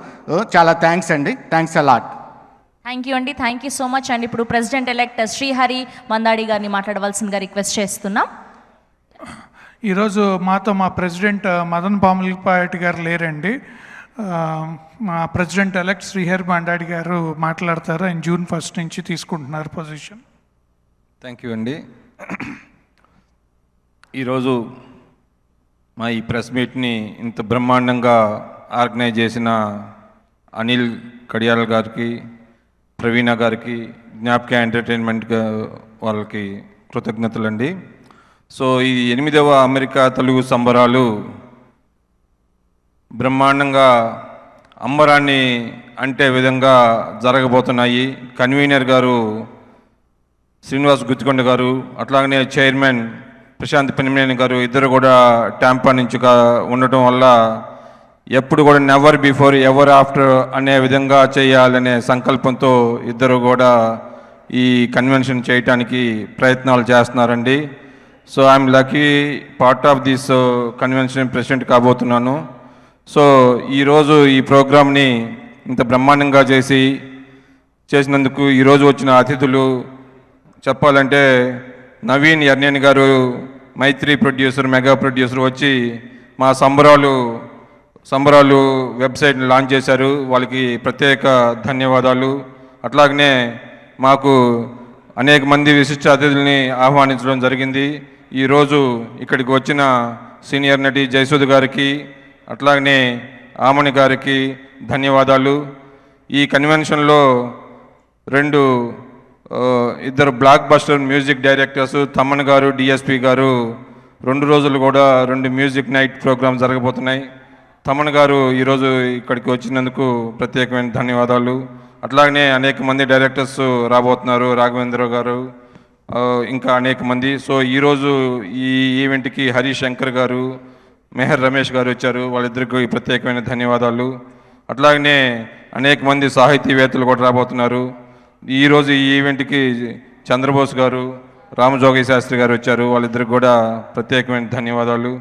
N: చాలా థ్యాంక్స్ అండి. Thanks a lot.
A: థ్యాంక్ యూ అండి. థ్యాంక్ యూ సో మచ్ అండి. ఇప్పుడు ప్రెసిడెంట్ ఎలెక్ట్ శ్రీహరి మందాడి గారిని మాట్లాడవలసిందిగా రిక్వెస్ట్ చేస్తున్నాం.
B: ఈరోజు మాతో మా ప్రెసిడెంట్ మదన్ పాములపాటి గారు లేరండి. మా ప్రెసిడెంట్ ఎలెక్ట్ శ్రీహరి మందాడి గారు మాట్లాడతారు. ఆయన June 1st నుంచి తీసుకుంటున్నారు పొజిషన్.
O: థ్యాంక్ యూ అండి. ఈరోజు మా ఈ ప్రెస్ మీట్ని ఇంత బ్రహ్మాండంగా ఆర్గనైజ్ చేసిన అనిల్ కడియాల్ గారికి, ప్రవీణ గారికి, జ్ఞాపిక ఎంటర్టైన్మెంట్ వాళ్ళకి కృతజ్ఞతలండి. సో ఈ 8వ అమెరికా తెలుగు సంబరాలు బ్రహ్మాండంగా అంబరాన్ని అంటే విధంగా జరగబోతున్నాయి. కన్వీనర్ గారు శ్రీనివాస్ గుత్తికొండ గారు, అట్లాగనే చైర్మన్ ప్రశాంత్ పెనిమినేని గారు ఇద్దరు కూడా టాంపా నుంచి ఉండటం వల్ల ఎప్పుడు కూడా నెవర్ బిఫోర్ ఎవర్ ఆఫ్టర్ అనే విధంగా చేయాలనే సంకల్పంతో ఇద్దరు కూడా ఈ కన్వెన్షన్ చేయటానికి ప్రయత్నాలు చేస్తున్నారండి. So I'm lucky part of this convention president కాబోతున్నాను. సో ఈరోజు ఈ ప్రోగ్రామ్ని ఇంత బ్రహ్మాండంగా చేసినందుకు ఈరోజు వచ్చిన అతిథులు చెప్పాలంటే నవీన్ ఎర్నేని గారు, మైత్రి ప్రొడ్యూసర్, మెగా ప్రొడ్యూసర్ వచ్చి మా సంబరాలు వెబ్సైట్ని లాంచ్ చేశారు. వాళ్ళకి ప్రత్యేక ధన్యవాదాలు. అట్లాగనే మాకు అనేక మంది విశిష్ట అతిథుల్ని ఆహ్వానించడం జరిగింది. ఈరోజు ఇక్కడికి వచ్చిన సీనియర్ నటి జయసుధ గారికి, అట్లాగనే ఆమణి గారికి ధన్యవాదాలు. ఈ కన్వెన్షన్లో ఇద్దరు block buster music directors Thaman గారు, డిఎస్పి గారు 2 రోజులు కూడా 2 మ్యూజిక్ నైట్ ప్రోగ్రామ్ జరగబోతున్నాయి. తమ్మన్ గారు ఈరోజు ఇక్కడికి వచ్చినందుకు ప్రత్యేకమైన ధన్యవాదాలు. అట్లాగనే అనేక మంది డైరెక్టర్స్ రాబోతున్నారు, రాఘవేంద్ర గారు, ఇంకా అనేక మంది. సో ఈరోజు ఈ ఈవెంట్కి హరీష్ శంకర్ గారు, మెహర్ రమేష్ గారు వచ్చారు. వాళ్ళిద్దరికి ప్రత్యేకమైన ధన్యవాదాలు. అట్లాగనే అనేక మంది సాహితీవేత్తలు కూడా రాబోతున్నారు. ఈరోజు ఈ ఈవెంట్కి చంద్రబోస్ గారు, రామజోగి శాస్త్రి గారు వచ్చారు. వాళ్ళిద్దరికి కూడా ప్రత్యేకమైన ధన్యవాదాలు.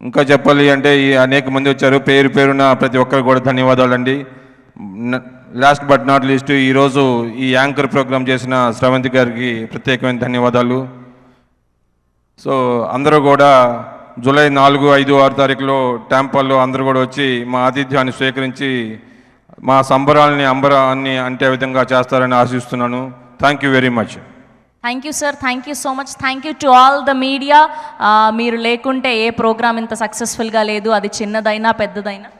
O: ఇంకా చెప్పాలి అంటే అనేక మంది వచ్చారు. పేరున ప్రతి ఒక్కరికి కూడా ధన్యవాదాలు అండి. లాస్ట్ బట్ నాట్ లీస్ట్ ఈరోజు ఈ యాంకర్ ప్రోగ్రామ్ చేసిన శ్రవంతి గారికి ప్రత్యేకమైన ధన్యవాదాలు. సో అందరూ కూడా జూలై 4, 5, 6 తారీఖులో టాంపాలో అందరూ కూడా వచ్చి మా ఆతిథ్యాన్ని స్వీకరించి మా సంబరాలని అంబరాన్ని అంటే విధంగా చేస్తారని ఆశిస్తున్నాను. Thank you very much.
A: Thank you sir. Thank you so much. Thank you to all the media. మీరు లేకుంటే ఏ ప్రోగ్రామ్ ఇంత సక్సెస్ఫుల్గా లేదు, అది చిన్నదైనా పెద్దదైనా.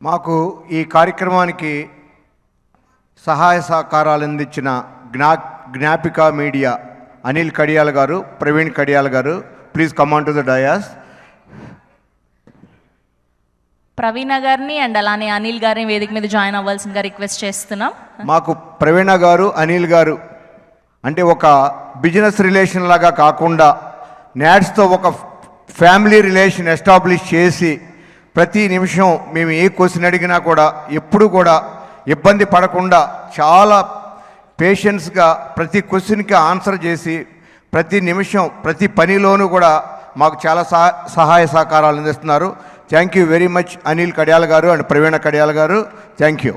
C: మాకు ఈ కార్యక్రమానికి సహాయ సహకారాలు అందించిన జ్ఞాపిక మీడియా అనిల్ కడియాల గారు, Praveen Kadiyala garu, please come on to the dais.
A: Praveena గారిని అండ్ అలానే అనిల్ గారిని వేదిక మీద జాయిన్ అవ్వాల్సిందిగా రిక్వెస్ట్ చేస్తున్నాం.
C: మాకు ప్రవీణ గారు, అనిల్ గారు అంటే ఒక బిజినెస్ రిలేషన్ లాగా కాకుండా నాట్స్తో ఒక ఫ్యామిలీ రిలేషన్ ఎస్టాబ్లిష్ చేసి ప్రతి నిమిషం మేము ఏ క్వశ్చన్ అడిగినా కూడా ఎప్పుడు కూడా ఇబ్బంది పడకుండా చాలా పేషెన్స్గా ప్రతి క్వశ్చన్కి ఆన్సర్ చేసి ప్రతి నిమిషం ప్రతి పనిలోనూ కూడా మాకు చాలా సహాయ సహకారాలు అందిస్తున్నారు. Thank you very much Anil Kadiyala garu and Praveena Kadiyala garu. Thank you.